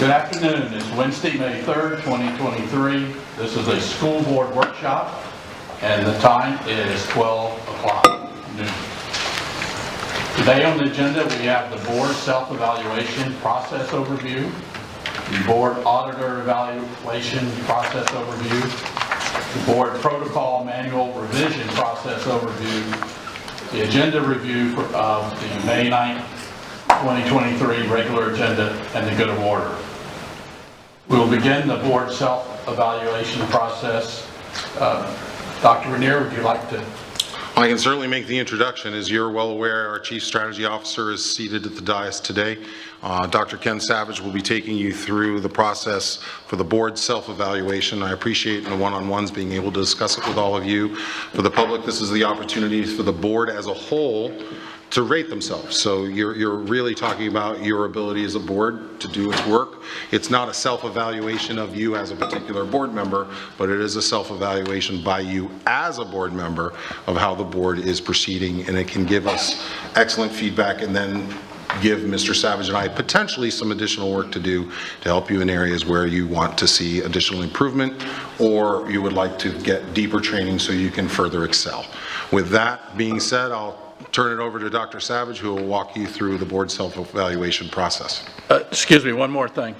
Good afternoon. It's Wednesday, May 3rd, 2023. This is a school board workshop, and the time is 12 o'clock noon. Today on the agenda, we have the board self-evaluation process overview, the board auditor evaluation process overview, the board protocol manual revision process overview, the agenda review of the May 9th, 2023 regular agenda, and the good of order. We will begin the board self-evaluation process. Dr. Rainier, would you like to? I can certainly make the introduction. As you're well aware, our Chief Strategy Officer is seated at the dais today. Dr. Ken Savage will be taking you through the process for the board self-evaluation. I appreciate in the one-on-ones being able to discuss it with all of you. For the public, this is the opportunity for the board as a whole to rate themselves. So you're really talking about your ability as a board to do its work. It's not a self-evaluation of you as a particular board member, but it is a self-evaluation by you as a board member of how the board is proceeding, and it can give us excellent feedback and then give Mr. Savage and I potentially some additional work to do to help you in areas where you want to see additional improvement or you would like to get deeper training so you can further excel. With that being said, I'll turn it over to Dr. Savage, who will walk you through the board self-evaluation process. Excuse me, one more thing.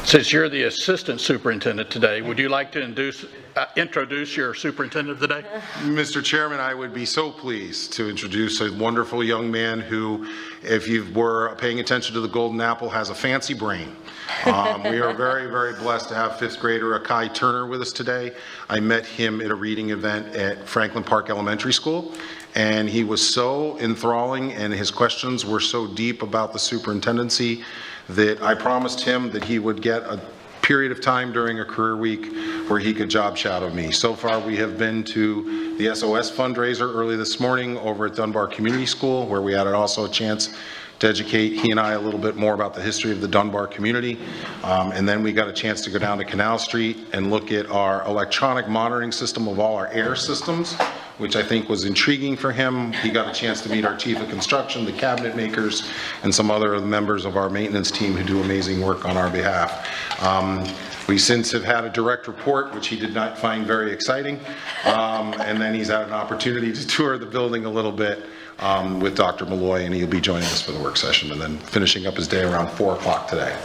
Since you're the assistant superintendent today, would you like to introduce your superintendent of the day? Mr. Chairman, I would be so pleased to introduce a wonderful young man who, if you were paying attention to the Golden Apple, has a fancy brain. We are very, very blessed to have fifth grader Akai Turner with us today. I met him at a reading event at Franklin Park Elementary School, and he was so enthralling and his questions were so deep about the superintendency that I promised him that he would get a period of time during a career week where he could job shadow me. So far we have been to the SOS fundraiser early this morning over at Dunbar Community School, where we had also a chance to educate he and I a little bit more about the history of the Dunbar community. And then we got a chance to go down to Canal Street and look at our electronic monitoring system of all our air systems, which I think was intriguing for him. He got a chance to meet our chief of construction, the cabinet makers, and some other members of our maintenance team who do amazing work on our behalf. We since have had a direct report, which he did not find very exciting. And then he's had an opportunity to tour the building a little bit with Dr. Malloy, and he'll be joining us for the work session and then finishing up his day around 4 o'clock today.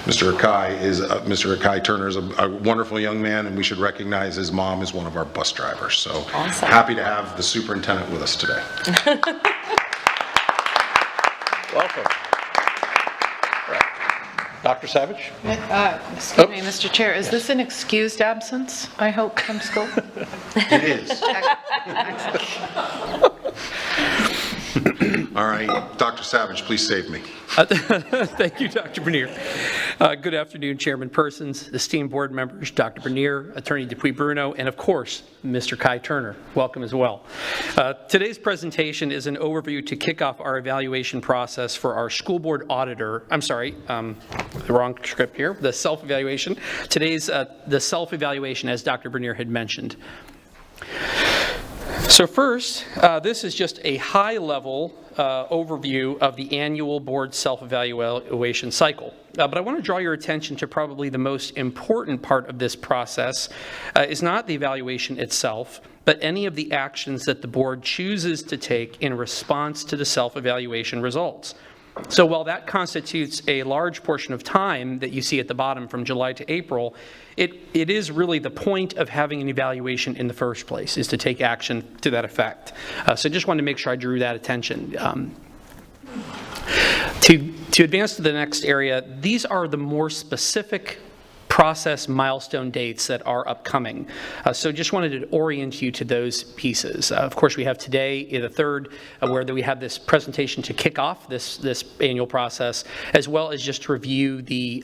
Mr. Akai Turner is a wonderful young man, and we should recognize his mom is one of our bus drivers. So awesome. Happy to have the superintendent with us today. Welcome. Dr. Savage? Excuse me, Mr. Chair, is this an excused absence, I hope, from school? It is. All right, Dr. Savage, please save me. Thank you, Dr. Bernier. Good afternoon, Chairman Persons, esteemed board members, Dr. Bernier, Attorney Dupuy Bruno, and of course, Mr. Kai Turner. Welcome as well. Today's presentation is an overview to kick off our evaluation process for our school board auditor. I'm sorry, the wrong script here, the self-evaluation. Today's the self-evaluation, as Dr. Bernier had mentioned. So first, this is just a high-level overview of the annual board self-evaluation cycle. But I want to draw your attention to probably the most important part of this process is not the evaluation itself, but any of the actions that the board chooses to take in response to the self-evaluation results. So while that constitutes a large portion of time that you see at the bottom from July to April, it is really the point of having an evaluation in the first place, is to take action to that effect. So just wanted to make sure I drew that attention. To advance to the next area, these are the more specific process milestone dates that are upcoming. So just wanted to orient you to those pieces. Of course, we have today, the 3rd, where we have this presentation to kick off this annual process, as well as just to review the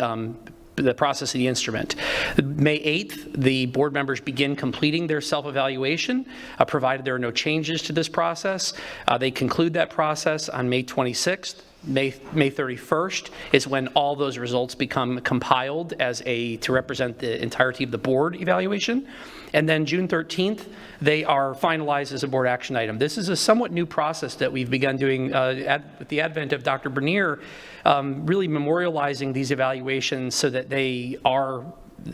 process of the instrument. May 8th, the board members begin completing their self-evaluation, provided there are no changes to this process. They conclude that process on May 26th. May 31st is when all those results become compiled to represent the entirety of the board evaluation. And then June 13th, they are finalized as a board action item. This is a somewhat new process that we've begun doing with the advent of Dr. Bernier, really memorializing these evaluations so that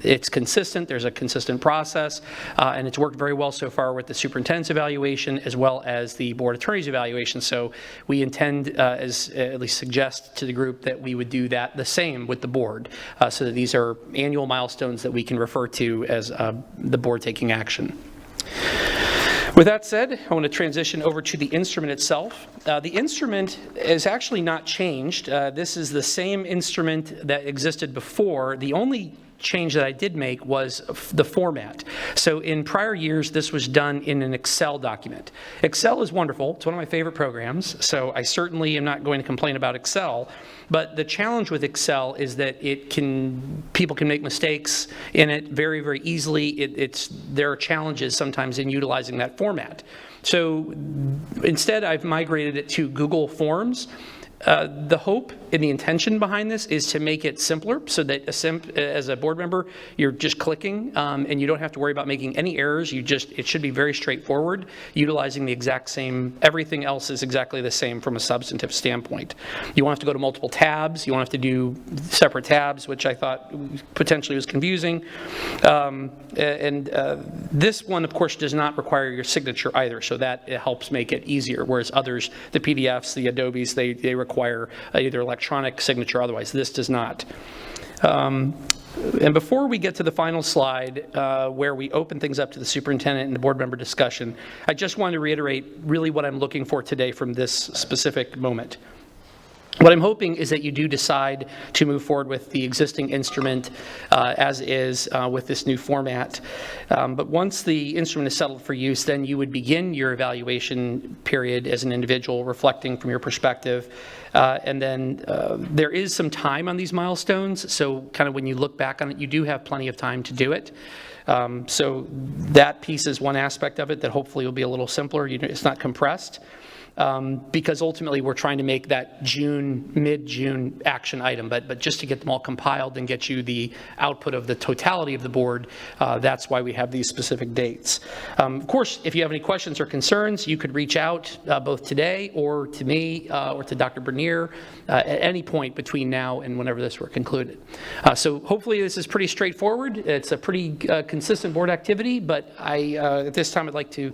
it's consistent, there's a consistent process, and it's worked very well so far with the superintendent's evaluation as well as the board attorney's evaluation. So we intend, at least suggest to the group, that we would do that the same with the board, so that these are annual milestones that we can refer to as the board taking action. With that said, I want to transition over to the instrument itself. The instrument is actually not changed. This is the same instrument that existed before. The only change that I did make was the format. So in prior years, this was done in an Excel document. Excel is wonderful. It's one of my favorite programs, so I certainly am not going to complain about Excel. But the challenge with Excel is that people can make mistakes in it very, very easily. There are challenges sometimes in utilizing that format. So instead, I've migrated it to Google Forms. The hope and the intention behind this is to make it simpler so that as a board member, you're just clicking and you don't have to worry about making any errors. It should be very straightforward, utilizing the exact same, everything else is exactly the same from a substantive standpoint. You won't have to go to multiple tabs. You won't have to do separate tabs, which I thought potentially was confusing. This one, of course, does not require your signature either, so that it helps make it easier, whereas others, the PDFs, the Adobes, they require either electronic signature or otherwise. This does not. And before we get to the final slide, where we open things up to the superintendent and the board member discussion, I just wanted to reiterate really what I'm looking for today from this specific moment. What I'm hoping is that you do decide to move forward with the existing instrument as is with this new format. But once the instrument is settled for use, then you would begin your evaluation period as an individual, reflecting from your perspective. And then there is some time on these milestones, so kind of when you look back on it, you do have plenty of time to do it. So that piece is one aspect of it that hopefully will be a little simpler. It's not compressed. Because ultimately we're trying to make that mid-June action item, but just to get them all compiled and get you the output of the totality of the board, that's why we have these specific dates. Of course, if you have any questions or concerns, you could reach out both today or to me or to Dr. Bernier at any point between now and whenever this were concluded. So hopefully this is pretty straightforward. It's a pretty consistent board activity, but at this time I'd like to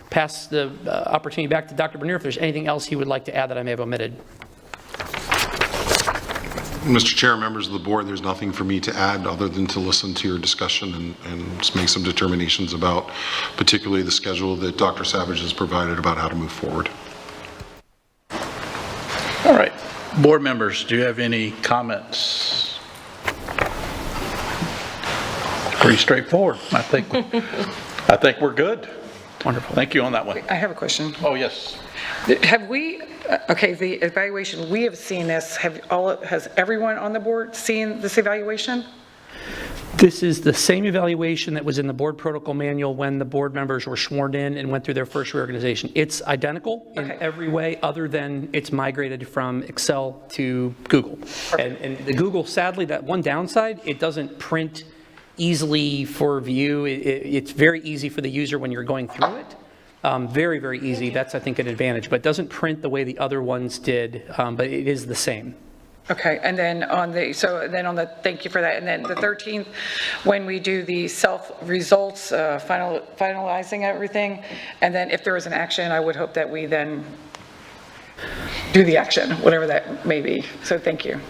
pass the opportunity back to Dr. Bernier if there's anything else he would like to add that I may have omitted. Mr. Chair, members of the board, there's nothing for me to add other than to listen to your discussion and just make some determinations about particularly the schedule that Dr. Savage has provided about how to move forward. All right. Board members, do you have any comments? Pretty straightforward. I think we're good. Wonderful. Thank you on that one. I have a question. Oh, yes. Have we, okay, the evaluation, we have seen this, has everyone on the board seen this evaluation? This is the same evaluation that was in the board protocol manual when the board members were sworn in and went through their first reorganization. It's identical in every way other than it's migrated from Excel to Google. And the Google, sadly, that one downside, it doesn't print easily for view. It's very easy for the user when you're going through it. Very, very easy. That's, I think, an advantage, but it doesn't print the way the other ones did, but it is the same. Okay, and then thank you for that. And then the 13th, when we do the self-results, finalizing everything, and then if there is an action, I would hope that we then do the action, whatever that may be. So thank you.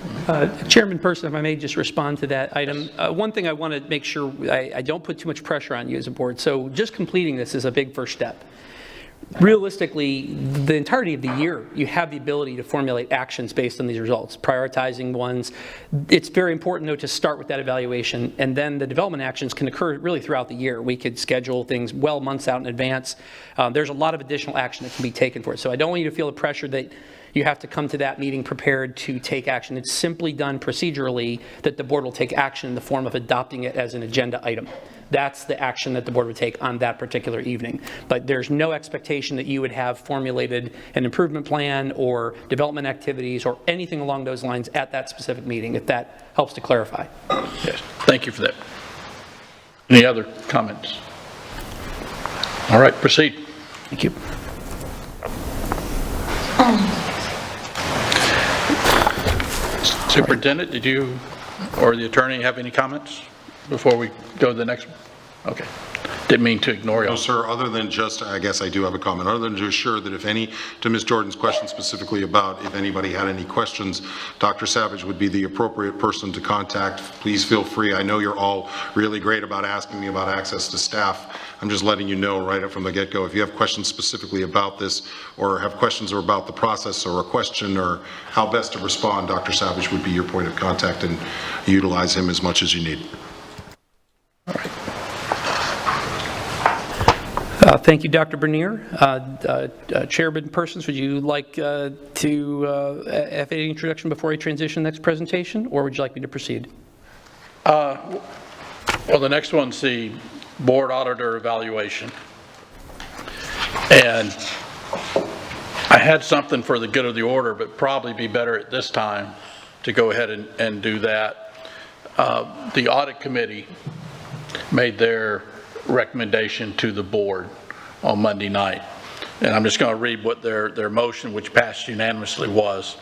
Chairman Person, if I may just respond to that item. One thing I want to make sure I don't put too much pressure on you as a board. So just completing this is a big first step. Realistically, the entirety of the year, you have the ability to formulate actions based on these results, prioritizing ones. It's very important, though, to start with that evaluation, and then the development actions can occur really throughout the year. We could schedule things well months out in advance. There's a lot of additional action that can be taken for it. So I don't want you to feel the pressure that you have to come to that meeting prepared to take action. It's simply done procedurally that the board will take action in the form of adopting it as an agenda item. That's the action that the board would take on that particular evening. But there's no expectation that you would have formulated an improvement plan or development activities or anything along those lines at that specific meeting, if that helps to clarify. Yes, thank you for that. Any other comments? All right, proceed. Thank you. Superintendent, did you or the attorney have any comments before we go to the next one? Okay. Didn't mean to ignore you. No, sir, other than just, I guess I do have a comment, other than to assure that if any, to Ms. Jordan's question specifically about if anybody had any questions, Dr. Savage would be the appropriate person to contact. Please feel free. I know you're all really great about asking me about access to staff. I'm just letting you know right up from the get-go. If you have questions specifically about this or have questions about the process or a question or how best to respond, Dr. Savage would be your point of contact, and utilize him as much as you need. Thank you, Dr. Bernier. Chairman Persons, would you like to have any introduction before I transition to the next presentation, or would you like me to proceed? Well, the next one's the board auditor evaluation. And I had something for the good of the order, but probably be better at this time to go ahead and do that. The audit committee made their recommendation to the board on Monday night. And I'm just going to read what their motion, which passed unanimously, was.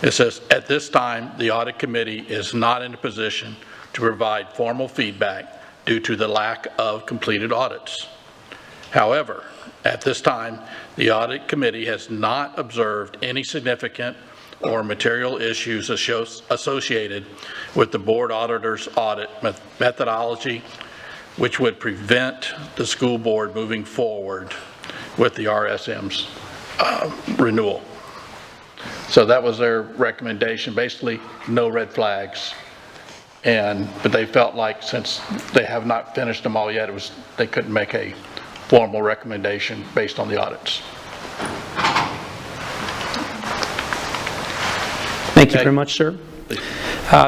It says, at this time, the audit committee is not in a position to provide formal feedback due to the lack of completed audits. However, at this time, the audit committee has not observed any significant or material issues associated with the board auditor's audit methodology, which would prevent the school board moving forward with the RSM's renewal. So that was their recommendation, basically no red flags. But they felt like since they have not finished them all yet, they couldn't make a formal recommendation based on the audits. Thank you very much, sir.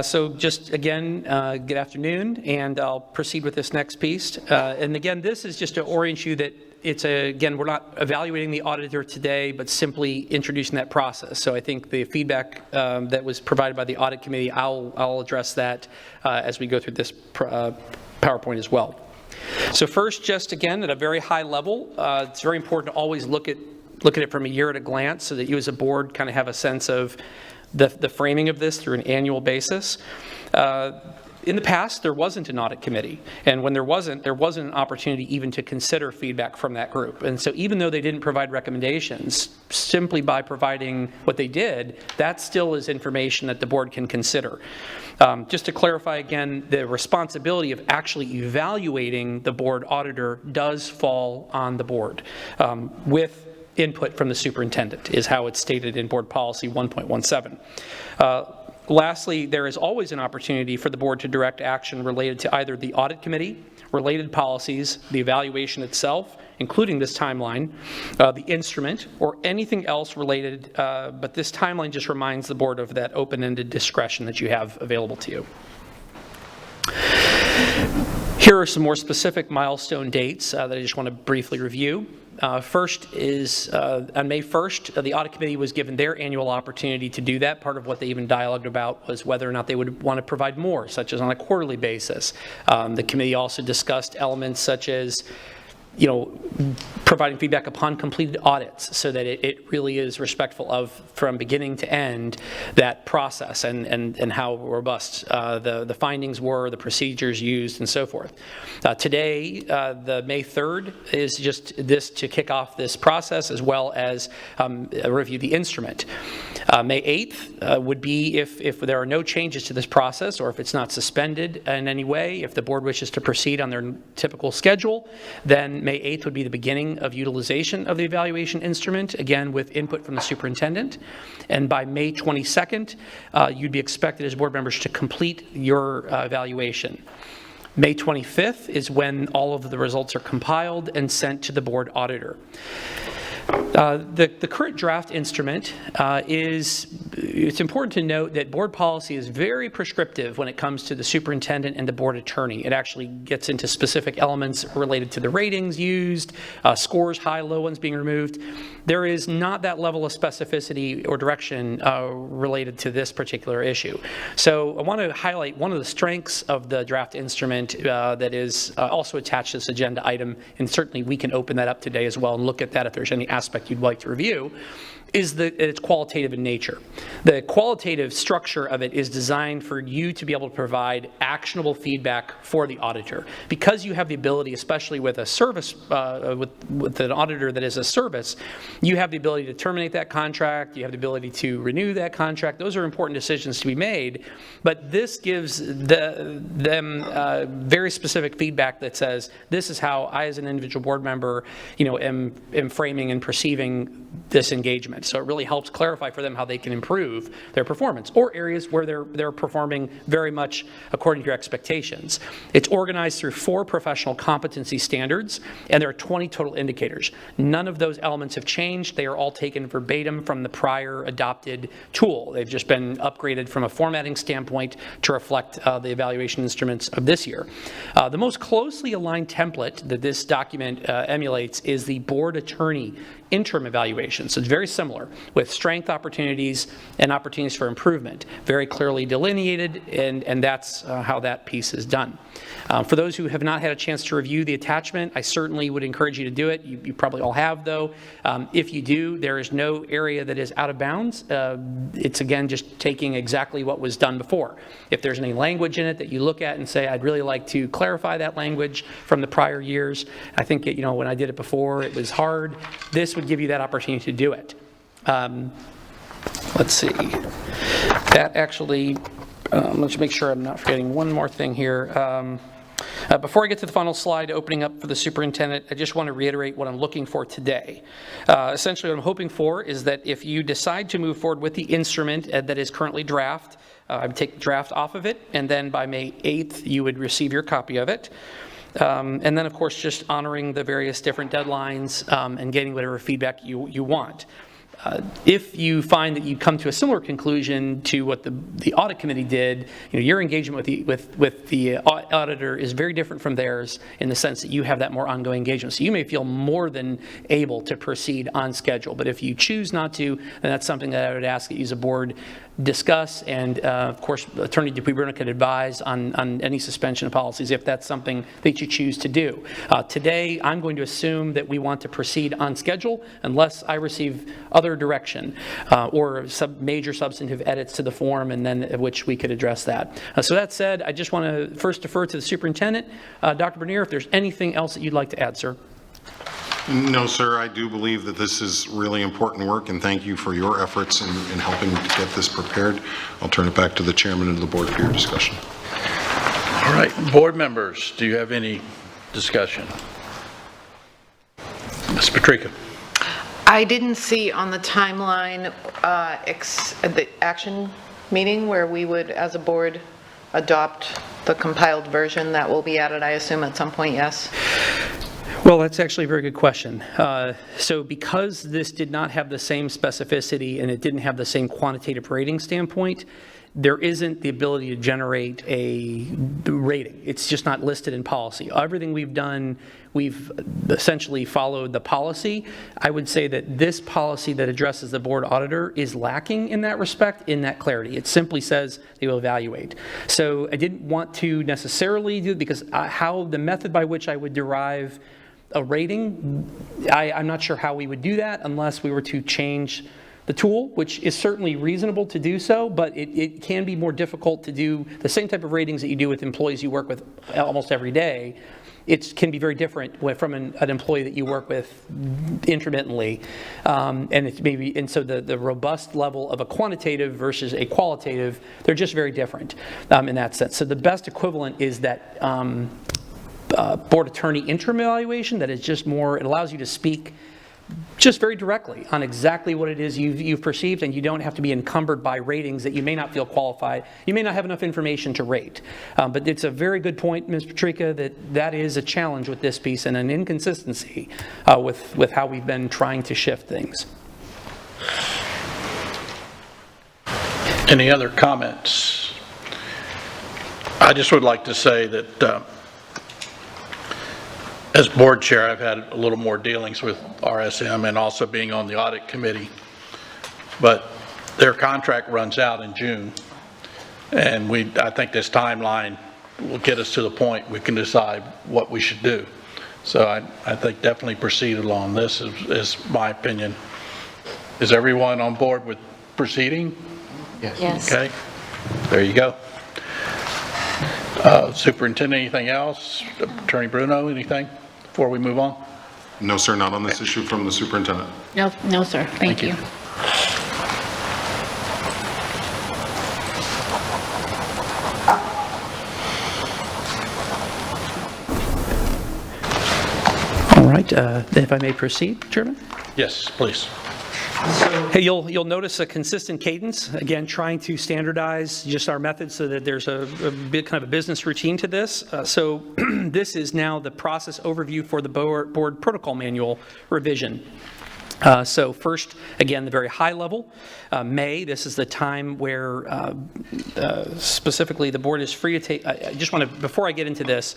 So just again, good afternoon, and I'll proceed with this next piece. And again, this is just to orient you that again, we're not evaluating the auditor today, but simply introducing that process. So I think the feedback that was provided by the audit committee, I'll address that as we go through this PowerPoint as well. So first, just again, at a very high level, it's very important to always look at it from a year at a glance so that you as a board kind of have a sense of the framing of this through an annual basis. In the past, there wasn't an audit committee, and when there wasn't an opportunity even to consider feedback from that group. And so even though they didn't provide recommendations, simply by providing what they did, that still is information that the board can consider. Just to clarify again, the responsibility of actually evaluating the board auditor does fall on the board, with input from the superintendent, is how it's stated in board policy 1.17. Lastly, there is always an opportunity for the board to direct action related to either the audit committee, related policies, the evaluation itself, including this timeline, the instrument, or anything else related, but this timeline just reminds the board of that open-ended discretion that you have available to you. Here are some more specific milestone dates that I just want to briefly review. First is on May 1st, the audit committee was given their annual opportunity to do that. Part of what they even dialogued about was whether or not they would want to provide more, such as on a quarterly basis. The committee also discussed elements such as, providing feedback upon completed audits so that it really is respectful of, from beginning to end, that process and how robust the findings were, the procedures used, and so forth. Today, the May 3rd is just this to kick off this process, as well as review the instrument. May 8th would be if there are no changes to this process, or if it's not suspended in any way, if the board wishes to proceed on their typical schedule, then May 8th would be the beginning of utilization of the evaluation instrument, again with input from the superintendent. And by May 22nd, you'd be expected as board members to complete your evaluation. May 25th is when all of the results are compiled and sent to the board auditor. The current draft instrument it's important to note that board policy is very prescriptive when it comes to the superintendent and the board attorney. It actually gets into specific elements related to the ratings used, scores, high, low ones being removed. There is not that level of specificity or direction related to this particular issue. So I want to highlight one of the strengths of the draft instrument that is also attached to this agenda item, and certainly we can open that up today as well and look at that if there's any aspect you'd like to review, is that it's qualitative in nature. The qualitative structure of it is designed for you to be able to provide actionable feedback for the auditor. Because you have the ability, especially with a service, with an auditor that is a service, you have the ability to terminate that contract, you have the ability to renew that contract. Those are important decisions to be made, but this gives them very specific feedback that says, this is how I as an individual board member, am framing and perceiving this engagement. So it really helps clarify for them how they can improve their performance, or areas where they're performing very much according to your expectations. It's organized through 4 professional competency standards, and there are 20 total indicators. None of those elements have changed. They are all taken verbatim from the prior adopted tool. They've just been upgraded from a formatting standpoint to reflect the evaluation instruments of this year. The most closely aligned template that this document emulates is the board attorney interim evaluation. So it's very similar, with strength opportunities and opportunities for improvement, very clearly delineated, and that's how that piece is done. For those who have not had a chance to review the attachment, I certainly would encourage you to do it. You probably all have, though. If you do, there is no area that is out of bounds. It's, again, just taking exactly what was done before. If there's any language in it that you look at and say, I'd really like to clarify that language from the prior years, I think, when I did it before, it was hard. This would give you that opportunity to do it. Let's see. That actually, let's make sure I'm not forgetting one more thing here. Before I get to the final slide, opening up for the superintendent, I just want to reiterate what I'm looking for today. Essentially, what I'm hoping for is that if you decide to move forward with the instrument that is currently draft, I would take the draft off of it, and then by May 8th, you would receive your copy of it. And then, of course, just honoring the various different deadlines and getting whatever feedback you want. If you find that you come to a similar conclusion to what the audit committee did, your engagement with the auditor is very different from theirs in the sense that you have that more ongoing engagement. So you may feel more than able to proceed on schedule. But if you choose not to, then that's something that I would ask that you as a board discuss, and of course Attorney DePuy-Bruno could advise on any suspension of policies if that's something that you choose to do. Today I'm going to assume that we want to proceed on schedule unless I receive other direction or major substantive edits to the form, and then which we could address that. So that said, I just want to first defer to the superintendent. Dr. Bernier, if there's anything else that you'd like to add, sir. No, sir, I do believe that this is really important work, and thank you for your efforts in helping to get this prepared. I'll turn it back to the chairman of the board for your discussion. All right, board members, do you have any discussion? Ms. Patrica. I didn't see on the timeline the action meeting where we would, as a board, adopt the compiled version that will be added, I assume, at some point, yes? Well, that's actually a very good question. So because this did not have the same specificity and it didn't have the same quantitative rating standpoint, there isn't the ability to generate a rating. It's just not listed in policy. Everything we've done, we've essentially followed the policy. I would say that this policy that addresses the board auditor is lacking in that respect, in that clarity. It simply says they will evaluate. So I didn't want to necessarily do it because how the method by which I would derive a rating, I'm not sure how we would do that unless we were to change the tool, which is certainly reasonable to do so, but it can be more difficult to do the same type of ratings that you do with employees you work with almost every day. It can be very different from an employee that you work with intermittently, and so the robust level of a quantitative versus a qualitative, they're just very different in that sense. So the best equivalent is that board attorney interim evaluation that is just more, it allows you to speak just very directly on exactly what it is you've perceived, and you don't have to be encumbered by ratings that you may not feel qualified. You may not have enough information to rate. But it's a very good point, Ms. Patrica, that is a challenge with this piece and an inconsistency with how we've been trying to shift things. Any other comments? I just would like to say that as board chair, I've had a little more dealings with RSM and also being on the audit committee. But their contract runs out in June. And I think this timeline will get us to the point we can decide what we should do. So I think definitely proceed along this is my opinion. Is everyone on board with proceeding? Yes. Okay, there you go. Superintendent, anything else? Attorney Bruno, anything before we move on? No, sir, not on this issue from the superintendent. No, sir. Thank you. All right, if I may proceed, Chairman? Yes, please. Hey, you'll notice a consistent cadence, again, trying to standardize just our methods so that there's a bit kind of a business routine to this. So this is now the process overview for the board protocol manual revision. So first, again, the very high level, May, this is the time where specifically the board is free to take, I just want to, before I get into this,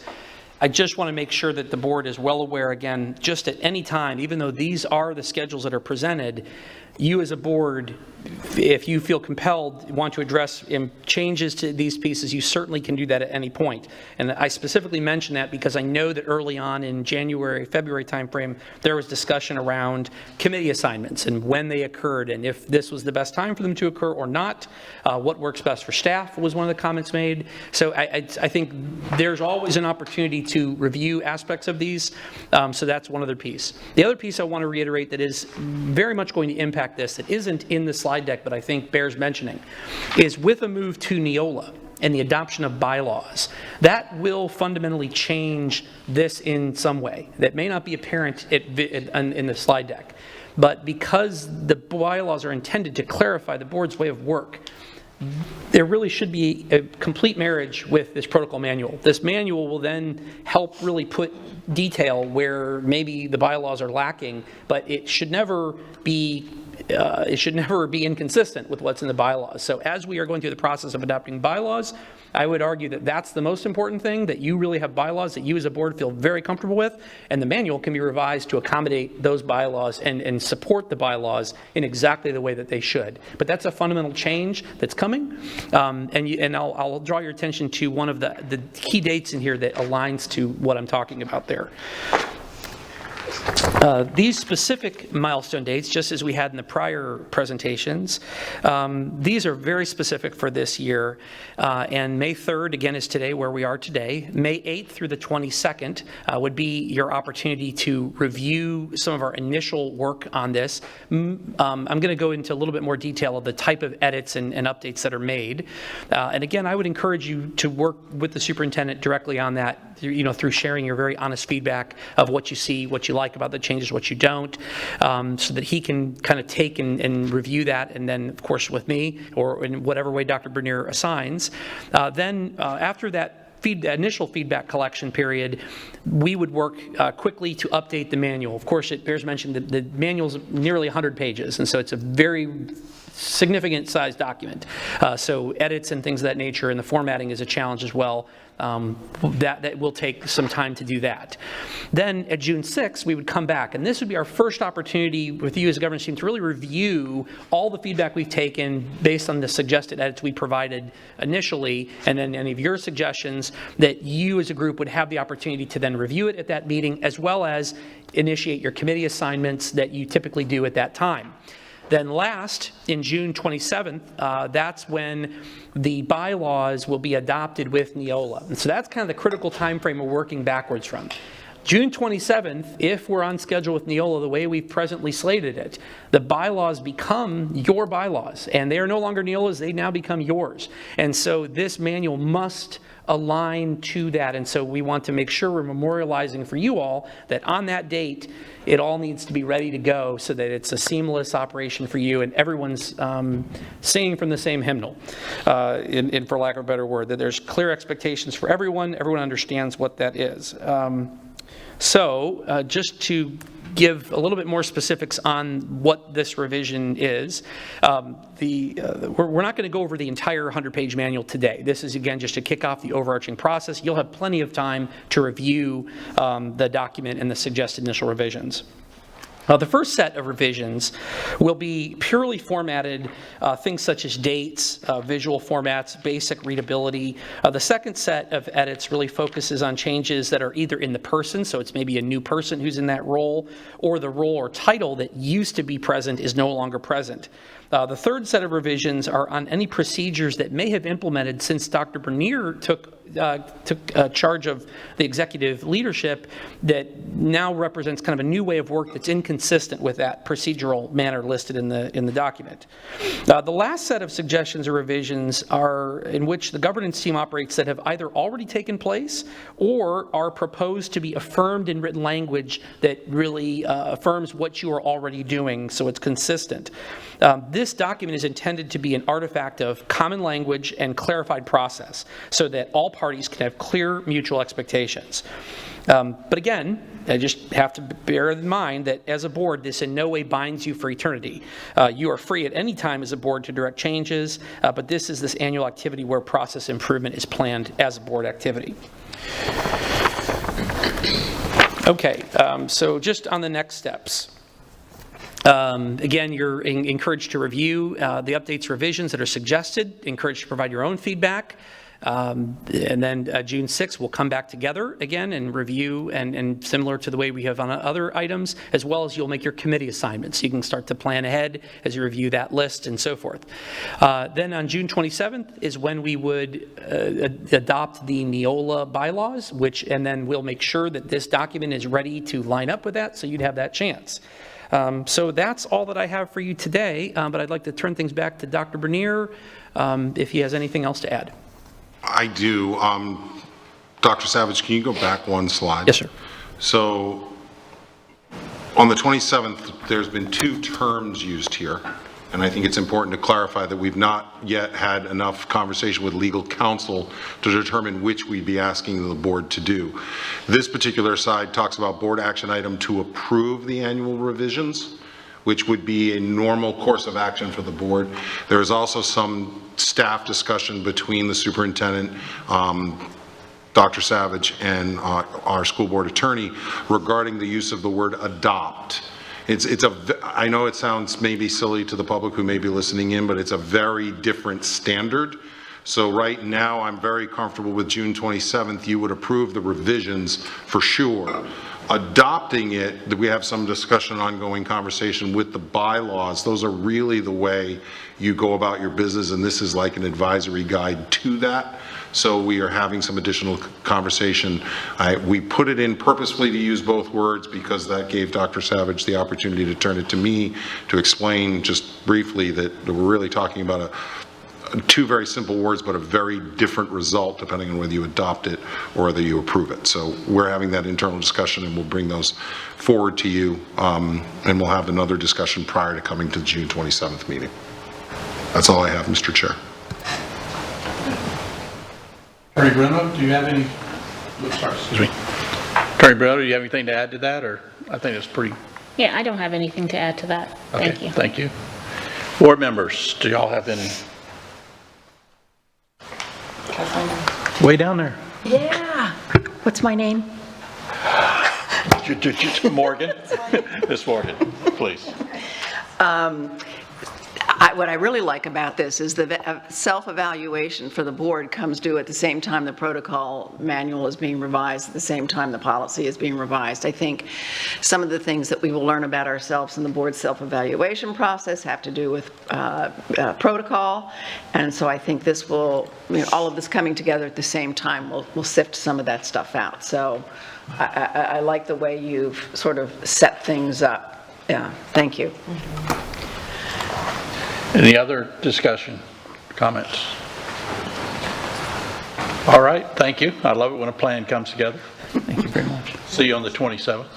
I just want to make sure that the board is well aware, again, just at any time, even though these are the schedules that are presented, you as a board, if you feel compelled, want to address changes to these pieces, you certainly can do that at any point. And I specifically mention that because I know that early on in January, February timeframe, there was discussion around committee assignments and when they occurred and if this was the best time for them to occur or not. What works best for staff was one of the comments made. So I think there's always an opportunity to review aspects of these. So that's one other piece. The other piece I want to reiterate that is very much going to impact this, that isn't in the slide deck, but I think bears mentioning, is with a move to Neola and the adoption of bylaws, that will fundamentally change this in some way that may not be apparent in the slide deck. But because the bylaws are intended to clarify the board's way of work, there really should be a complete marriage with this protocol manual. This manual will then help really put detail where maybe the bylaws are lacking, but it should never be inconsistent with what's in the bylaws. So as we are going through the process of adopting bylaws, I would argue that that's the most important thing, that you really have bylaws that you as a board feel very comfortable with, and the manual can be revised to accommodate those bylaws and support the bylaws in exactly the way that they should. But that's a fundamental change that's coming, and I'll draw your attention to one of the key dates in here that aligns to what I'm talking about there. These specific milestone dates, just as we had in the prior presentations, these are very specific for this year. And May 3rd, again, is today where we are today. May 8th through the 22nd would be your opportunity to review some of our initial work on this. I'm going to go into a little bit more detail of the type of edits and updates that are made. And again, I would encourage you to work with the superintendent directly on that, through sharing your very honest feedback of what you see, what you like about the changes, what you don't, so that he can kind of take and review that, and then, of course, with me, or in whatever way Dr. Bernier assigns. Then after that initial feedback collection period, we would work quickly to update the manual. Of course, it bears mention that the manual's nearly 100 pages, and so it's a very significant size document. So edits and things of that nature, and the formatting is a challenge as well. That will take some time to do that. Then at June 6th, we would come back, and this would be our first opportunity with you as a governance team to really review all the feedback we've taken based on the suggested edits we provided initially, and then any of your suggestions that you as a group would have the opportunity to then review it at that meeting, as well as initiate your committee assignments that you typically do at that time. Then last, in June 27th, that's when the bylaws will be adopted with Neola. And so that's kind of the critical time frame we're working backwards from. June 27th, if we're on schedule with Neola the way we've presently slated it, the bylaws become your bylaws, and they are no longer Neola's, they now become yours. And so this manual must align to that, and so we want to make sure we're memorializing for you all that on that date, it all needs to be ready to go so that it's a seamless operation for you and everyone's singing from the same hymnal, in for lack of a better word, that there's clear expectations for everyone understands what that is. So just to give a little bit more specifics on what this revision is. We're not going to go over the entire 100-page manual today. This is, again, just to kick off the overarching process. You'll have plenty of time to review the document and the suggested initial revisions. The first set of revisions will be purely formatted, things such as dates, visual formats, basic readability. The second set of edits really focuses on changes that are either in the person, so it's maybe a new person who's in that role, or the role or title that used to be present is no longer present. The third set of revisions are on any procedures that may have implemented since Dr. Bernier took charge of the executive leadership that now represents kind of a new way of work that's inconsistent with that procedural manner listed in the document. The last set of suggestions or revisions are in which the governance team operates that have either already taken place or are proposed to be affirmed in written language that really affirms what you are already doing, so it's consistent. This document is intended to be an artifact of common language and clarified process so that all parties can have clear mutual expectations. But again, I just have to bear in mind that as a board, this in no way binds you for eternity. You are free at any time as a board to direct changes, but this is this annual activity where process improvement is planned as a board activity. Okay, so just on the next steps. Again, you're encouraged to review the updates, revisions that are suggested, encouraged to provide your own feedback. And then June 6th, we'll come back together again and review, and similar to the way we have on other items, as well as you'll make your committee assignments. You can start to plan ahead as you review that list and so forth. Then on June 27th is when we would adopt the Neola bylaws, and then we'll make sure that this document is ready to line up with that, so you'd have that chance. So that's all that I have for you today, but I'd like to turn things back to Dr. Bernier if he has anything else to add. I do. Dr. Savage, can you go back one slide? Yes, sir. So on the 27th, there's been two terms used here, and I think it's important to clarify that we've not yet had enough conversation with legal counsel to determine which we'd be asking the board to do. This particular side talks about board action item to approve the annual revisions, which would be a normal course of action for the board. There is also some staff discussion between the superintendent, Dr. Savage, and our school board attorney regarding the use of the word adopt. I know it sounds maybe silly to the public who may be listening in, but it's a very different standard. So right now, I'm very comfortable with June 27th. You would approve the revisions for sure. Adopting it, we have some discussion, ongoing conversation with the bylaws. Those are really the way you go about your business, and this is like an advisory guide to that. So we are having some additional conversation. We put it in purposefully to use both words because that gave Dr. Savage the opportunity to turn it to me to explain just briefly that we're really talking about two very simple words, but a very different result depending on whether you adopt it or whether you approve it. So we're having that internal discussion, and we'll bring those forward to you, and we'll have another discussion prior to coming to the June 27th meeting. That's all I have, Mr. Chair. Attorney Bruno, do you have any? Excuse me. Attorney Bruno, do you have anything to add to that, or I think it's pretty? Yeah, I don't have anything to add to that. Okay, Thank you. Thank you. Board members, do y'all have any? Way down there. Yeah. What's my name? Morgan. Miss Morgan, please. What I really like about this is the self-evaluation for the board comes due at the same time the protocol manual is being revised, at the same time the policy is being revised. I think some of the things that we will learn about ourselves in the board's self-evaluation process have to do with protocol, and so I think this will, all of this coming together at the same time will sift some of that stuff out. So I like the way you've sort of set things up. Yeah, thank you. Any other discussion, comments? All right, thank you. I love it when a plan comes together. Thank you very much. See you on the 27th,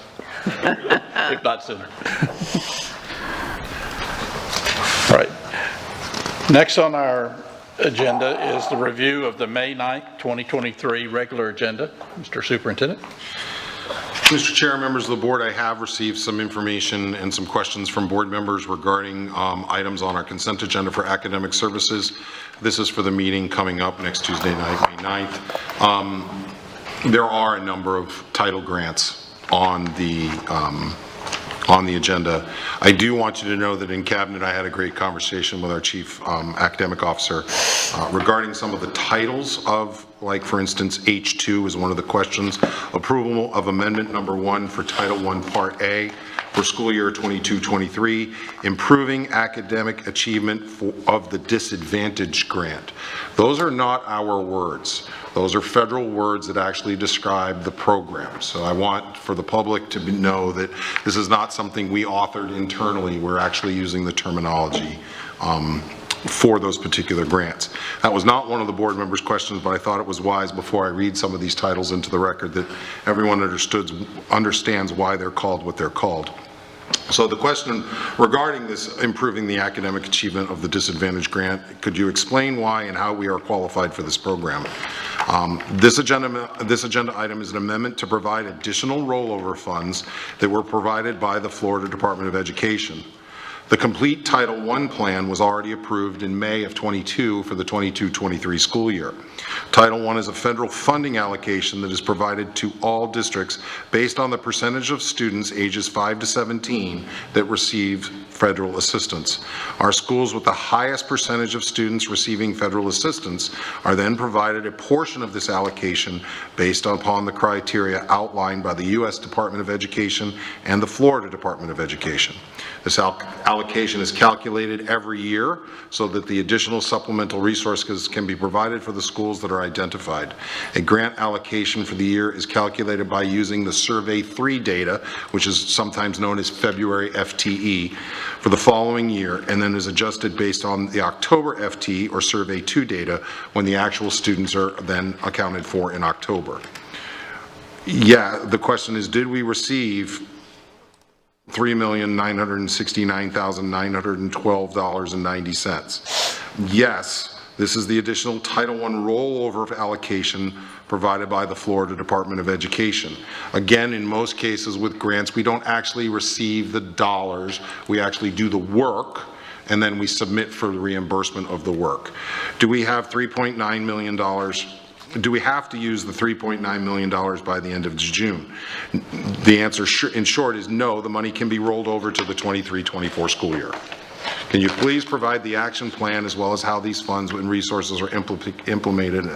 if not sooner. All right. Next on our agenda is the review of the May 9th, 2023 regular agenda. Mr. Superintendent. Mr. Chair, members of the board, I have received some information and some questions from board members regarding items on our consent agenda for academic services. This is for the meeting coming up next Tuesday night, May 9th. There are a number of title grants on the agenda. I do want you to know that in Cabinet I had a great conversation with our Chief Academic Officer regarding some of the titles of, like for instance, H2 is one of the questions. Approval of Amendment Number 1 for Title I Part A for school year 22-23, improving academic achievement of the disadvantaged grant. Those are not our words. Those are federal words that actually describe the program. So I want for the public to know that this is not something we authored internally. We're actually using the terminology for those particular grants. That was not one of the board members' questions, but I thought it was wise before I read some of these titles into the record that everyone understands why they're called what they're called. So the question regarding this improving the academic achievement of the disadvantaged grant, could you explain why and how we are qualified for this program? This agenda item is an amendment to provide additional rollover funds that were provided by the Florida Department of Education. The complete Title I plan was already approved in May of 22 for the 22-23 school year. Title I is a federal funding allocation that is provided to all districts based on the percentage of students ages 5 to 17 that receive federal assistance. Our schools with the highest percentage of students receiving federal assistance are then provided a portion of this allocation based upon the criteria outlined by the U.S. Department of Education and the Florida Department of Education. This allocation is calculated every year so that the additional supplemental resources can be provided for the schools that are identified. A grant allocation for the year is calculated by using the Survey 3 data, which is sometimes known as February FTE, for the following year, and then is adjusted based on the October FTE or Survey 2 data when the actual students are then accounted for in October. Yeah, the question is, did we receive $3,969,912.90. Yes, this is the additional Title I rollover allocation provided by the Florida Department of Education. Again, in most cases with grants, we don't actually receive the dollars. We actually do the work, and then we submit for the reimbursement of the work. Do we have $3.9 million? Do we have to use the $3.9 million by the end of June? The answer in short is no. The money can be rolled over to the 23-24 school year. Can you please provide the action plan as well as how these funds and resources are implemented and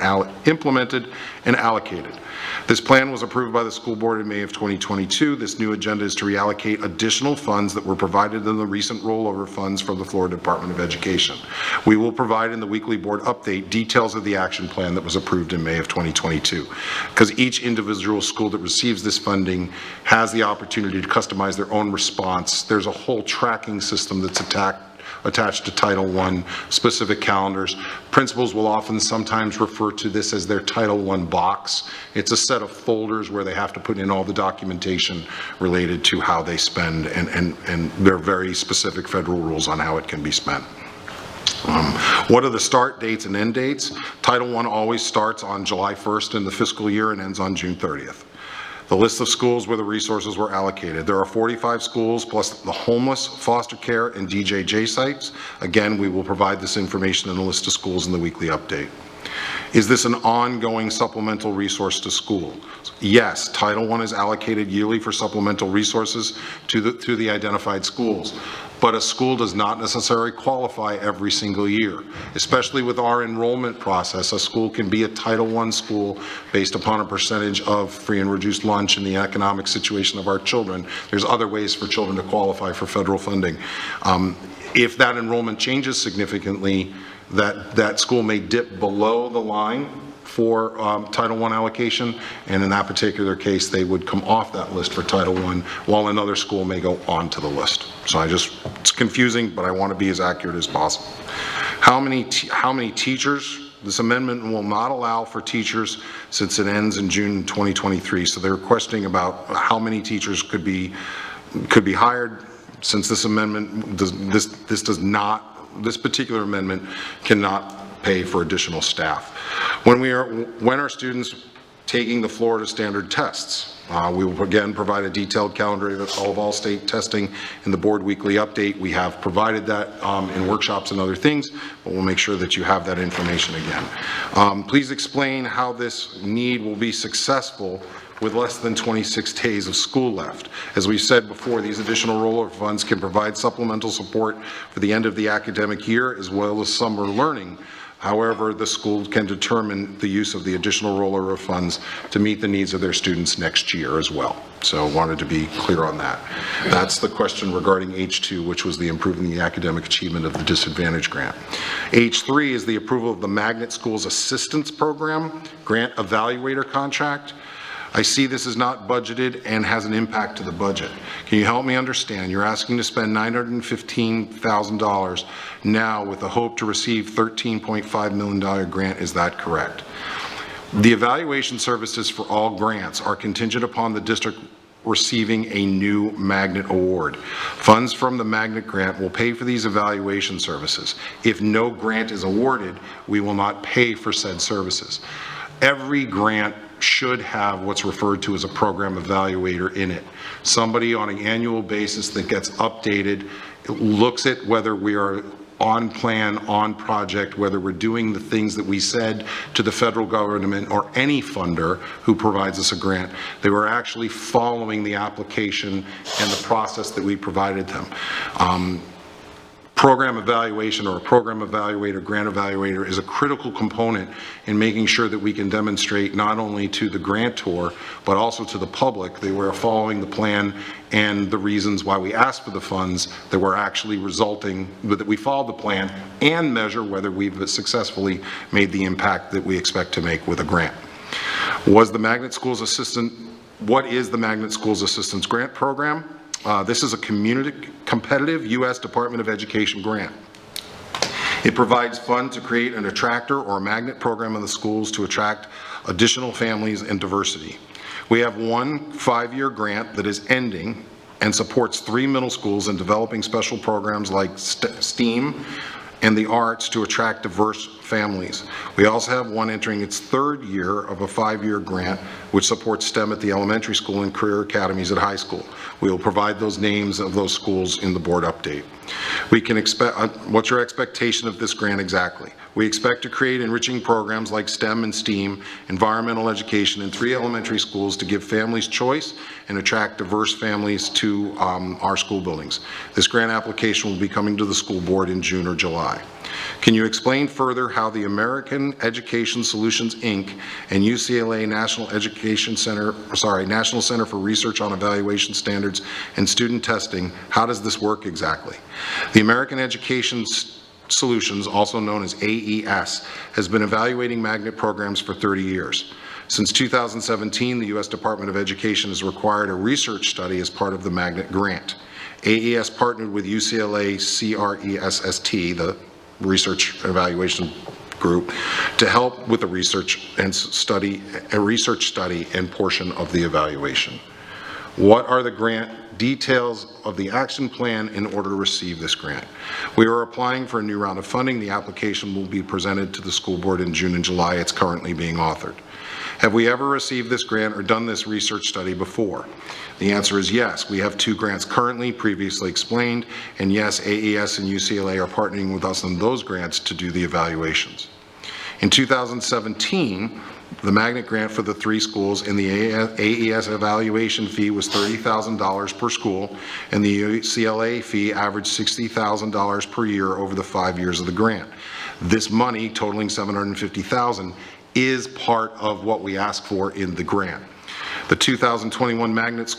allocated? This plan was approved by the school board in May of 2022. This new agenda is to reallocate additional funds that were provided in the recent rollover funds from the Florida Department of Education. We will provide in the weekly board update details of the action plan that was approved in May of 2022, because each individual school that receives this funding has the opportunity to customize their own response. There's a whole tracking system that's attached to Title I, specific calendars. Principals will often sometimes refer to this as their Title I box. It's a set of folders where they have to put in all the documentation related to how they spend, and there are very specific federal rules on how it can be spent. What are the start dates and end dates? Title I always starts on July 1st in the fiscal year and ends on June 30th. The list of schools where the resources were allocated. There are 45 schools plus the homeless, foster care, and DJJ sites. Again, we will provide this information in the list of schools in the weekly update. Is this an ongoing supplemental resource to school? Yes, Title I is allocated yearly for supplemental resources to the identified schools. but a school does not necessarily qualify every single year. Especially with our enrollment process, a school can be a Title I school based upon a percentage of free and reduced lunch and the economic situation of our children. There's other ways for children to qualify for federal funding. If that enrollment changes significantly, that school may dip below the line for Title I allocation, and in that particular case, they would come off that list for Title I, while another school may go onto the list. So it's confusing, but I want to be as accurate as possible. How many teachers? This amendment will not allow for teachers since it ends in June 2023. So they're questioning about how many teachers could be hired. Since this amendment this particular amendment cannot pay for additional staff. When are students taking the Florida standard tests? We will again provide a detailed calendar of all state testing in the board weekly update. We have provided that in workshops and other things, but we'll make sure that you have that information again. Please explain how this need will be successful with less than 26 days of school left. As we said before, these additional rollover funds can provide supplemental support for the end of the academic year as well as summer learning. However, the school can determine the use of the additional rollover funds to meet the needs of their students next year as well. So I wanted to be clear on that. That's the question regarding H2, which was the improving the academic achievement of the disadvantaged grant. H3 is the approval of the Magnet Schools Assistance Program Grant Evaluator Contract. I see this is not budgeted and has an impact to the budget. Can you help me understand? You're asking to spend $915,000 now with the hope to receive $13.5 million grant. Is that correct? The evaluation services for all grants are contingent upon the district receiving a new Magnet award. Funds from the Magnet grant will pay for these evaluation services. If no grant is awarded, we will not pay for said services. Every grant should have what's referred to as a program evaluator in it. Somebody on an annual basis that gets updated, looks at whether we are on plan, on project, whether we're doing the things that we said to the federal government or any funder who provides us a grant, they were actually following the application and the process that we provided them. Program evaluation or a program evaluator, grant evaluator is a critical component in making sure that we can demonstrate not only to the grantor, but also to the public that we're following the plan and the reasons why we asked for the funds, that we're actually resulting, that we followed the plan, and measure whether we've successfully made the impact that we expect to make with a grant. What is the Magnet Schools Assistance Grant Program? This is a competitive U.S. Department of Education grant. It provides funds to create an attractor or a magnet program in the schools to attract additional families and diversity. We have one 5-year grant that is ending and supports 3 middle schools in developing special programs like STEAM and the arts to attract diverse families. We also have one entering its 3rd year of a 5-year grant which supports STEM at the elementary school and career academies at high school. We will provide those names of those schools in the board update. We can expect, what's your expectation of this grant exactly? We expect to create enriching programs like STEM and STEAM, environmental education in 3 elementary schools to give families choice and attract diverse families to our school buildings. This grant application will be coming to the school board in June or July. Can you explain further how the American Education Solutions, Inc. and UCLA National Center for Research on Evaluation Standards and Student Testing, how does this work exactly? The American Education Solutions, also known as AES, has been evaluating magnet programs for 30 years. Since 2017, the U.S. Department of Education has required a research study as part of the magnet grant. AES partnered with UCLA CRESST, the research evaluation group, to help with the research study and portion of the evaluation. What are the grant details of the action plan in order to receive this grant? We are applying for a new round of funding. The application will be presented to the school board in June and July. It's currently being authored. Have we ever received this grant or done this research study before? The answer is yes. We have 2 grants currently, previously explained, and yes, AES and UCLA are partnering with us on those grants to do the evaluations. In 2017, the magnet grant for the 3 schools and the AES evaluation fee was $30,000 per school, and the UCLA fee averaged $60,000 per year over the 5 years of the grant. This money, totaling $750,000, is part of what we ask for in the grant. The 2021 magnet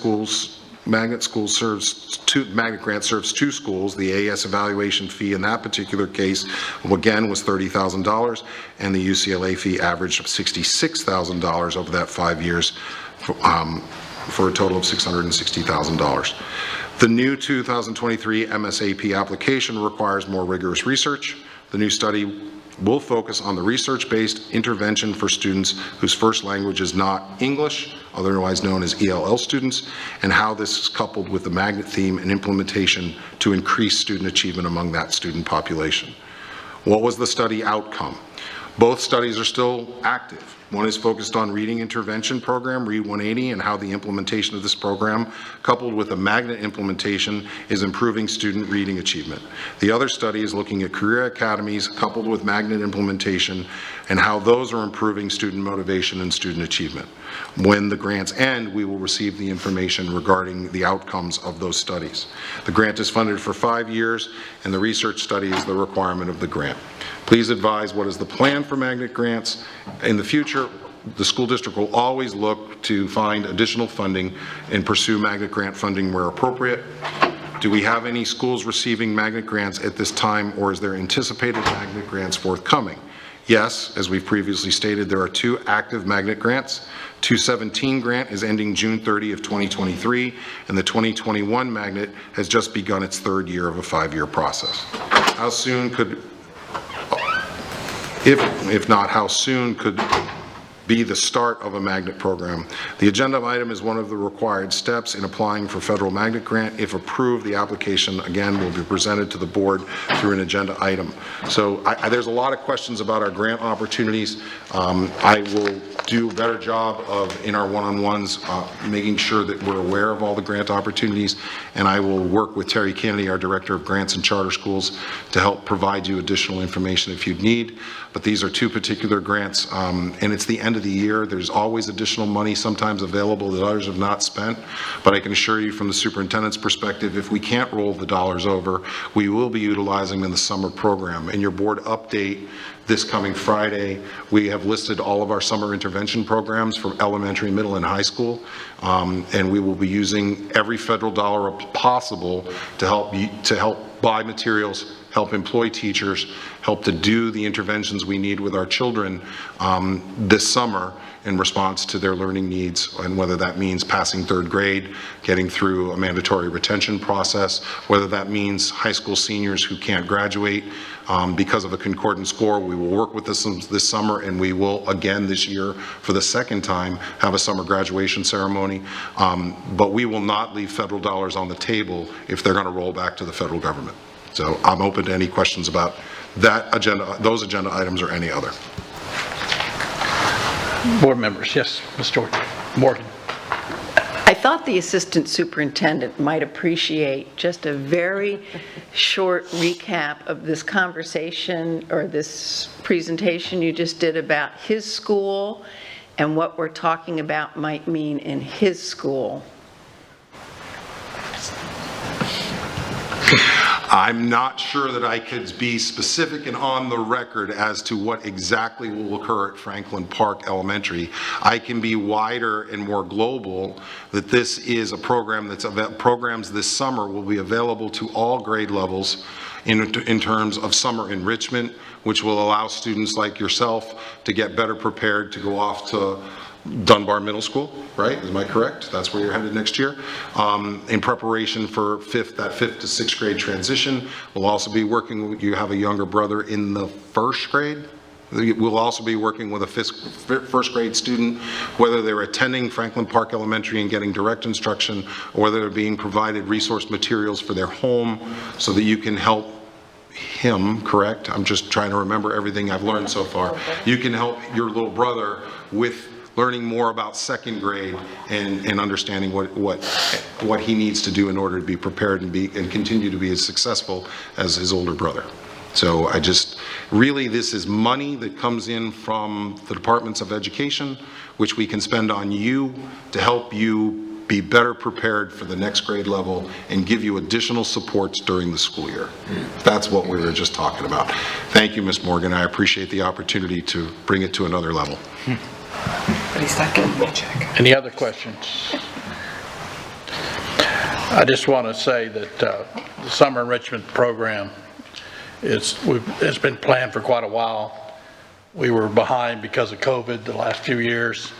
grant serves 2 schools. The AES evaluation fee in that particular case, again, was $30,000, and the UCLA fee averaged $66,000 over that 5 years, for a total of $660,000. The new 2023 MSAP application requires more rigorous research. The new study will focus on the research-based intervention for students whose first language is not English, otherwise known as ELL students, and how this is coupled with the magnet theme and implementation to increase student achievement among that student population. What was the study outcome? Both studies are still active. One is focused on reading intervention program, Read 180, and how the implementation of this program, coupled with the magnet implementation, is improving student reading achievement. The other study is looking at career academies, coupled with magnet implementation, and how those are improving student motivation and student achievement. When the grants end, we will receive the information regarding the outcomes of those studies. The grant is funded for 5 years, and the research study is the requirement of the grant. Please advise what is the plan for magnet grants. In the future, the school district will always look to find additional funding and pursue magnet grant funding where appropriate. Do we have any schools receiving magnet grants at this time, or is there anticipated magnet grants forthcoming? Yes, as we've previously stated, there are 2 active magnet grants. 217 grant is ending June 30 of 2023, and the 2021 magnet has just begun its 3rd year of a 5-year process. How soon could, if not, how soon could be the start of a magnet program? The agenda item is one of the required steps in applying for federal magnet grant. If approved, the application again will be presented to the board through an agenda item. So there's a lot of questions about our grant opportunities. I will do a better job of, in our one-on-ones, making sure that we're aware of all the grant opportunities, and I will work with Terry Kennedy, our Director of Grants and Charter Schools, to help provide you additional information if you need. But these are 2 particular grants, and it's the end of the year. There's always additional money sometimes available that others have not spent, but I can assure you from the superintendent's perspective, if we can't roll the dollars over, we will be utilizing them in the summer program. In your board update this coming Friday, we have listed all of our summer intervention programs for elementary, middle, and high school, and we will be using every federal dollar possible to help buy materials, help employ teachers, help to do the interventions we need with our children this summer in response to their learning needs, and whether that means passing 3rd grade, getting through a mandatory retention process, whether that means high school seniors who can't graduate because of a concordant score. We will work with this summer, and we will again this year for the 2nd time have a summer graduation ceremony, but we will not leave federal dollars on the table if they're going to roll back to the federal government. So I'm open to any questions about that agenda, those agenda items, or any other. Board members, yes, Ms. Morgan. I thought the assistant superintendent might appreciate just a very short recap of this conversation or this presentation you just did about his school and what we're talking about might mean in his school. I'm not sure that I could be specific and on the record as to what exactly will occur at Franklin Park Elementary. I can be wider and more global that this is a program that's programs this summer will be available to all grade levels in terms of summer enrichment, which will allow students like yourself to get better prepared to go off to Dunbar Middle School, right? Am I correct? That's where you're headed next year. In preparation for that 5th to 6th grade transition, we'll also be working, you have a younger brother in the 1st grade. We'll also be working with a 1st grade student, whether they're attending Franklin Park Elementary and getting direct instruction, or whether they're being provided resource materials for their home so that you can help him, correct? I'm just trying to remember everything I've learned so far. You can help your little brother with learning more about 2nd grade and understanding what he needs to do in order to be prepared and continue to be as successful as his older brother. So Really, this is money that comes in from the departments of education, which we can spend on you to help you be better prepared for the next grade level and give you additional supports during the school year. That's what we were just talking about. Thank you, Ms. Morgan. I appreciate the opportunity to bring it to another level. But he's not getting me a check. Any other questions? I just want to say that the summer enrichment program it's been planned for quite a while. We were behind because of COVID the last few years.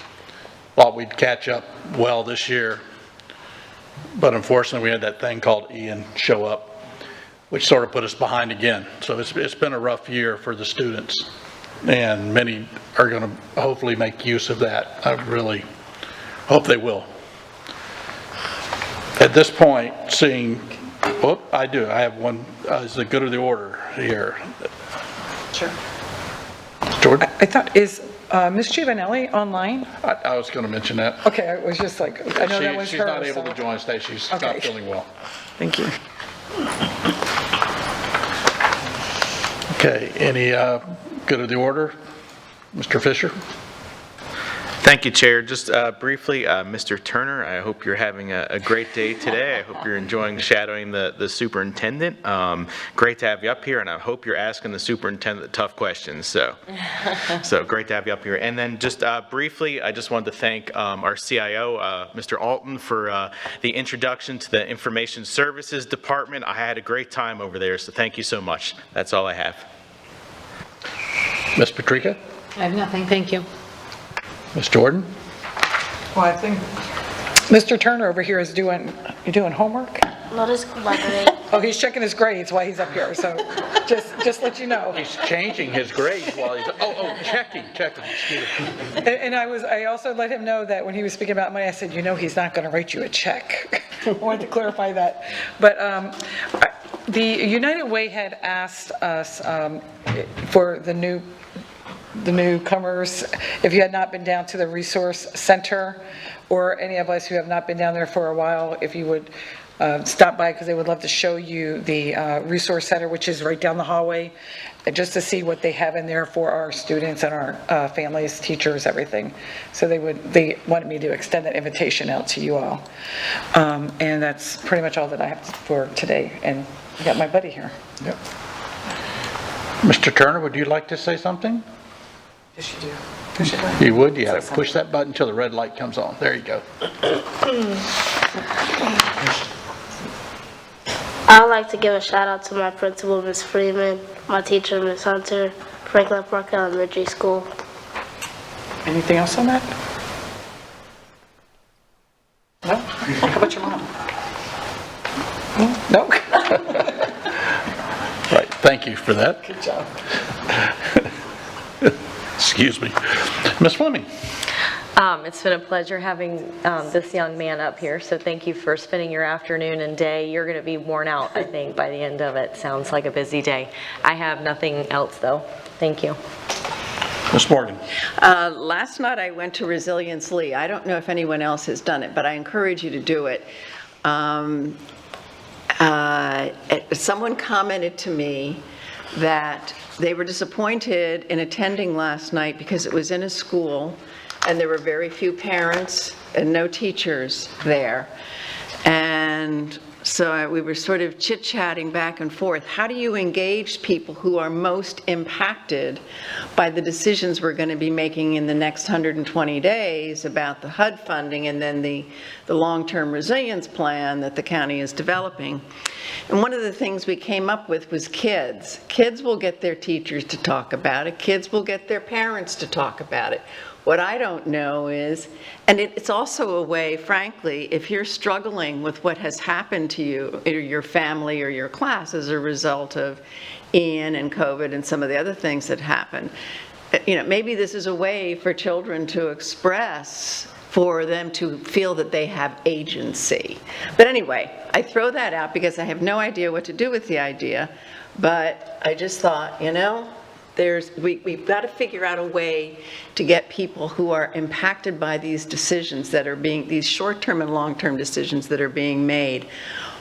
Thought we'd catch up well this year, but unfortunately we had that thing called Ian show up, which sort of put us behind again. So it's been a rough year for the students, and many are going to hopefully make use of that. I really hope they will. At this point, seeing, I have one, is the good of the order here. Sure. Jordan? I thought, is Ms. Giovanelli online? I was going to mention that. Okay, I was just like, I know that was her. She's not able so- to join us today. She's Okay. not feeling well. Thank you. Okay, any good of the order? Mr. Fisher? Thank you, Chair. Just briefly, Mr. Turner, I hope you're having a great day today. I hope you're enjoying shadowing the superintendent. Great to have you up here, and I hoop you're asking the superintendent the tough questions. So great to have you up here. And then just briefly, I just wanted to thank our CIO, Mr. Alton, for the introduction to the Information Services Department. I had a great time over there, so thank you so much. That's all I have. Ms. Patrica? I have nothing, thank you. Ms. Jordan? Well, I think Mr. Turner over here is doing homework? Not as collaborate. Oh, he's checking his grades while he's up here, so just let you know. He's changing his grades while he's, checking, excuse me. And I also let him know that when he was speaking about money, I said, he's not going to write you a check. I wanted to clarify that. But the United Way had asked us for the newcomers, if you had not been down to the resource center, or any of us who have not been down there for a while, if you would stop by, because they would love to show you the resource center, which is right down the hallway, just to see what they have in there for our students and our families, teachers, everything. So they wanted me to extend that invitation out to you all. And that's pretty much all that I have for today. And I got my buddy here. Yep. Mr. Turner, would you like to say something? Yes, you do. Push it button. You would? Yeah, push that button until the red light comes on. There you go. I'd like to give a shout out to my principal, Ms. Freeman, my teacher, Ms. Hunter, Franklin Park Elementary School. Anything else on that? No? How about your mom? No? Right, thank you for that. Good job. Excuse me. Ms. Fleming? It's been a pleasure having this young man up here, so thank you for spending your afternoon and day. You're going to be worn out, I think, by the end of it. Sounds like a busy day. I have nothing else, though. Thank you. Ms. Morgan? Last night I went to Resilience Lee. I don't know if anyone else has done it, but I encourage you to do it. Someone commented to me that they were disappointed in attending last night because it was in a school and there were very few parents and no teachers there. And so we were sort of chit-chatting back and forth. How do you engage people who are most impacted by the decisions we're going to be making in the next 120 days about the HUD funding and then the long-term resilience plan that the county is developing? And one of the things we came up with was kids. Kids will get their teachers to talk about it. Kids will get their parents to talk about it. What I don't know is, and it's also a way, frankly, if you're struggling with what has happened to you, or your family or your class as a result of Ian and COVID and some of the other things that happened, maybe this is a way for children to express, for them to feel that they have agency. But anyway, I throw that out because I have no idea what to do with the idea, but I just thought, we've got to figure out a way to get people who are impacted by these decisions that are these short-term and long-term decisions that are being made,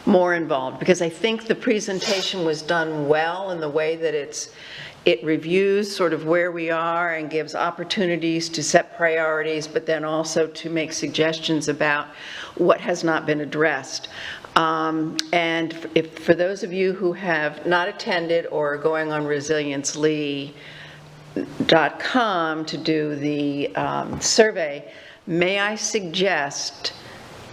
more involved. Because I think the presentation was done well in the way that It reviews sort of where we are and gives opportunities to set priorities, but then also to make suggestions about what has not been addressed. And for those of you who have not attended or are going on resiliencelee.com to do the survey, may I suggest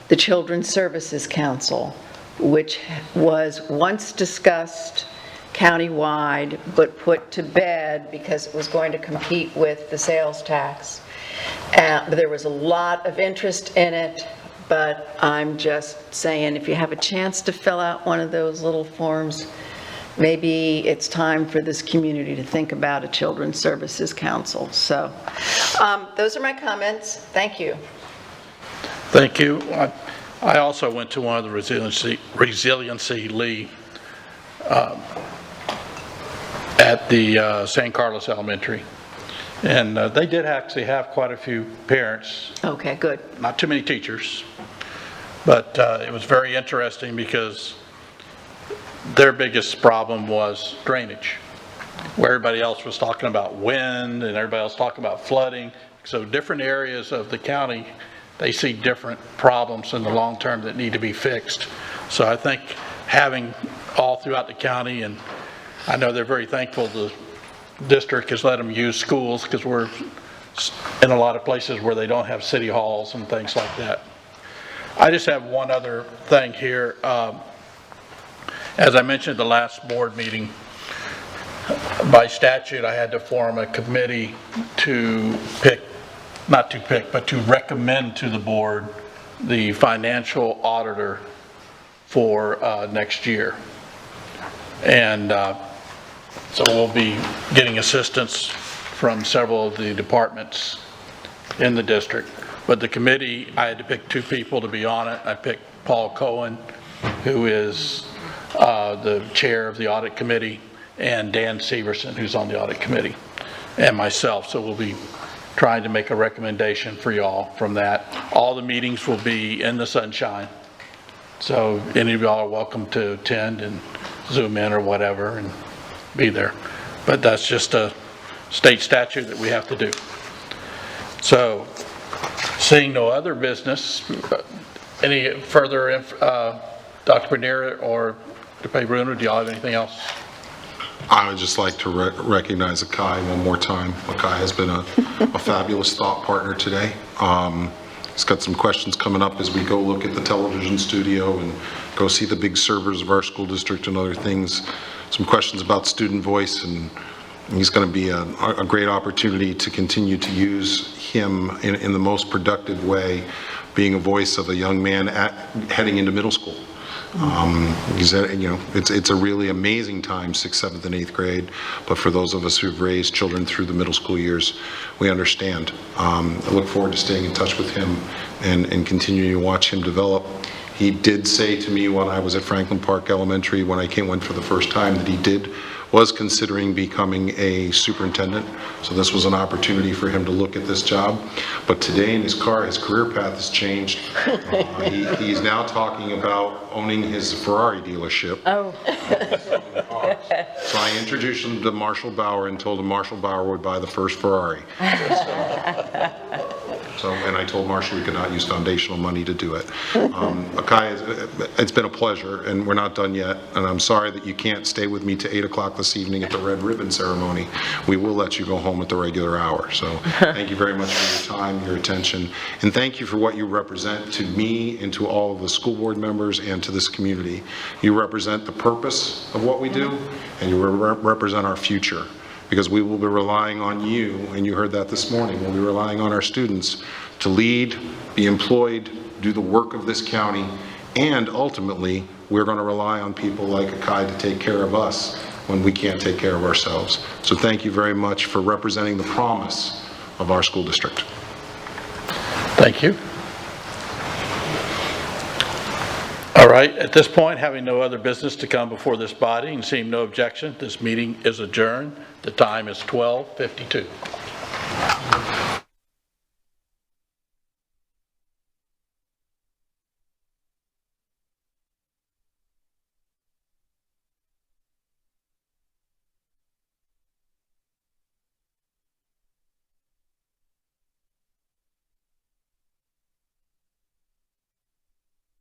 the Children's Services Council, which was once discussed countywide, but put to bed because it was going to compete with the sales tax. There was a lot of interest in it, but I'm just saying, if you have a chance to fill out one of those little forms, maybe it's time for this community to think about a Children's Services Council. So those are my comments. Thank you. Thank you. I also went to one of the Resiliency Lee at the San Carlos Elementary. And they did actually have quite a few parents. Okay, good. Not too many teachers. But it was very interesting because their biggest problem was drainage, where everybody else was talking about wind and everybody else talking about flooding. So different areas of the county, they see different problems in the long term that need to be fixed. So I think having all throughout the county, and I know they're very thankful the district has let them use schools because we're in a lot of places where they don't have city halls and things like that. I just have one other thing here. As I mentioned at the last board meeting, by statute I had to form a committee to but to recommend to the board the financial auditor for next year. And so we'll be getting assistance from several of the departments in the district. But the committee, I had to pick 2 people to be on it. I picked Paul Cohen, who is the chair of the audit committee, and Dan Severson, who's on the audit committee, and myself. So we'll be trying to make a recommendation for y'all from that. All the meetings will be in the sunshine. So any of y'all are welcome to attend and Zoom in or whatever and be there. But that's just a state statute that we have to do. So seeing no other business, any further, Dr. Panera or Dr. Bruno, do y'all have anything else? I would just like to recognize Akai one more time. Akai has been a fabulous thought partner today. He's got some questions coming up as we go look at the television studio and go see the big servers of our school district and other things. Some questions about student voice, and he's going to be a great opportunity to continue to use him in the most productive way, being a voice of a young man heading into middle school. It's a really amazing time, 6th, 7th, and 8th grade, but for those of us who've raised children through the middle school years, we understand. I look forward to staying in touch with him and continuing to watch him develop. He did say to me when I was at Franklin Park Elementary, when I went for the first time, that he was considering becoming a superintendent. So this was an opportunity for him to look at this job. But today in his car, his career path has changed. He's now talking about owning his Ferrari dealership. Oh. So I introduced him to Marshall Bauer and told him Marshall Bauer would buy the first Ferrari. And I told Marshall we could not use foundational money to do it. Akai, it's been a pleasure, and we're not done yet. And I'm sorry that you can't stay with me to 8 o'clock this evening at the red ribbon ceremony. We will let you go home at the regular hour. So thank you very much for your time, your attention, and thank you for what you represent to me and to all of the school board members and to this community. You represent the purpose of what we do, and you represent our future. Because we will be relying on you, and you heard that this morning, we'll be relying on our students to lead, be employed, do the work of this county, and ultimately, we're going to rely on people like Akai to take care of us when we can't take care of ourselves. So thank you very much for representing the promise of our school district. Thank you. All right, at this point, having no other business to come before this body and seeing no objection, this meeting is adjourned. The time is 12:52.